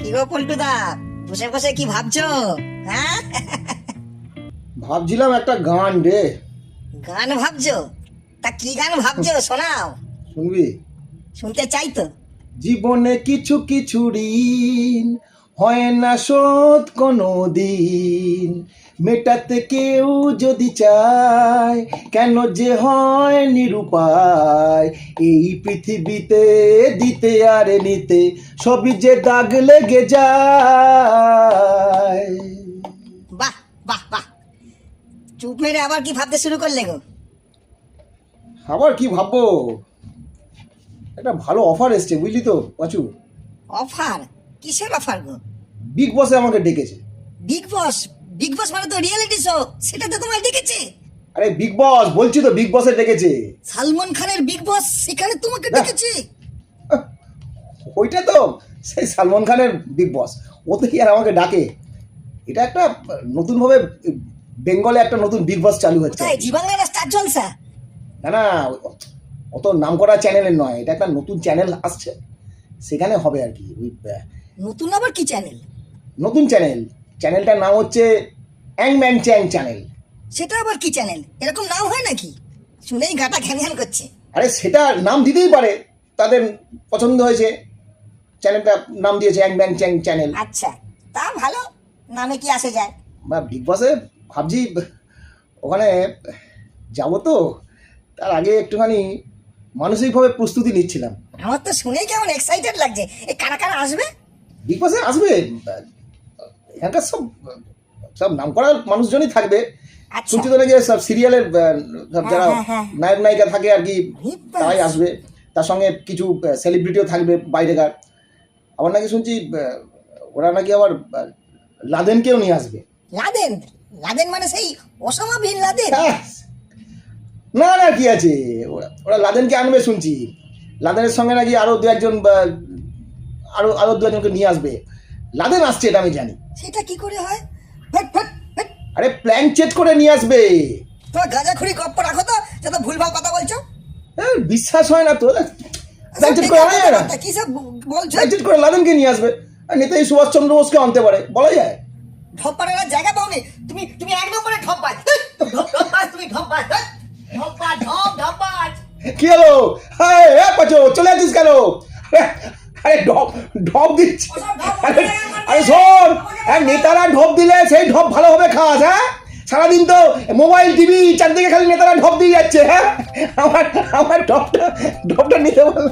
কি গো পল্টুদা, বসে বসে কি ভাবছো? হ্যাঁ, ভাবছিলাম একটা গান রে। গান ভাবছো? তা কি গান ভাবছো, শোনাও। শুনবি? শুনতে চাই তো। জীবনে কিছু কিছু ঋণ হয় না শোধ কোনো দিন, মেটাতে কেউ যদি চায় কেন যে হয় নিরুপায়। এই পৃথিবীতে দিতে আর নিতে সবই যে দাগ লেগে যায়। বাহ বাহ বাহ, চুপ মেরে আবার কি ভাবতে শুরু করলে গো? আবার কি ভাববো, একটা ভালো অফার এসছে বুঝলি তো পাঁচু। অফার? কিসের অফার গো? বিগ বসে আমাকে ডেকেছে। বিগ বস? বিগ বস মানে তো রিয়েলিটি শো, সেটা তো তোমায় দেখেছে। আরে বিগ বস বলছি তো, বিগ বসে ডেকেছে। সালমান খানের বিগ বস, সেখানে তোমাকে ডেকেছে? ওইটা তো সেই সালমান খানের বিগ বস, ও তো কি আর আমাকে ডাকে। এটা একটা নতুনভাবে বেঙ্গলে একটা নতুন বিগ বস চালু হচ্ছে। কোথায়, জি বাংলা না স্টার জলসা? না না, অত নাম করা চ্যানেলের নয়, এটা একটা নতুন চ্যানেল আসছে, সেখানে হবে আর কি। ওই নতুন আবার কি চ্যানেল? নতুন চ্যানেল, চ্যানেলটার নাম হচ্ছে অ্যাং ম্যাং চ্যাং চ্যানেল। সেটা আবার কি চ্যানেল? এরকম নাম হয় নাকি? শুনেই গাটা ঘ্যান ঘ্যান করছে। আরে সেটা নাম দিতেই পারে, তাদের পছন্দ হয়েছে, চ্যানেলটা নাম দিয়েছে অ্যাং ম্যাং চ্যাং চ্যানেল। আচ্ছা, তা ভালো, নামে কি আসে যায়। বা বিগ বসে ভাবছি ওখানে যাবো তো, তার আগে একটুখানি মানসিকভাবে প্রস্তুতি নিচ্ছিলাম। আমার তো শুনেই কেমন এক্সাইটেড লাগছে। এই কারা কারা আসবে? বিগ বসে আসবে এখানকার সব সব নাম করা মানুষজনই থাকবে। আচ্ছা। শুনছি তো নাকি সব সিরিয়ালের সব যারা হ্যাঁ। নায়ক নায়িকা থাকে আর কি, বাহ। তারাই আসবে। তার সঙ্গে কিছু সেলিব্রিটিও থাকবে বাইরেকার। আবার নাকি শুনছি ওরা নাকি আবার লাদেনকেও নিয়ে আসবে। লাদেন? লাদেন মানে সেই ওসামা বিন লাদেন? হ্যাঁ। না না, কি আছে, ওরা ওরা লাদেনকে আনবে শুনছি। লাদেনের সঙ্গে নাকি আরো দু একজন আরো দু একজনকে নিয়ে আসবে। লাদেন আসছে এটা আমি জানি। সেটা কি করে হয়? ফট ফট ফট। আরে প্ল্যান চেট করে নিয়ে আসবে। তোমার গাঁজাখুরি গপ্প রাখো তো, যত ভুলভাল কথা বলছো। বিশ্বাস হয় না তো, প্ল্যান চেট করে আনা যায় না। কি সব বলছো? প্ল্যান চেট করে লাদেনকে নিয়ে আসবে, আর নেতাজি সুভাষচন্দ্র বোসকে আনতে পারে, বলা যায়। ঢপ পাড়ার জায়গা পাওনি তুমি? তুমি এক নম্বরে ঢপ পাস, তুমি ঢপ পাস, ঢপ। কি হলো? হ্যাঁ পাচো, চলে আসিস কেন? আরে ঢপ ঢপ দিচ্ছি। আরে শোন, নেতারা ঢপ দিলে সেই ঢপ ভালোভাবে খাস। হ্যাঁ, সারাদিন তো মোবাইল টিভি চারদিকে খালি নেতারা ঢপ দিয়ে যাচ্ছে। হ্যাঁ, আমার ঢপটা নিতে বল।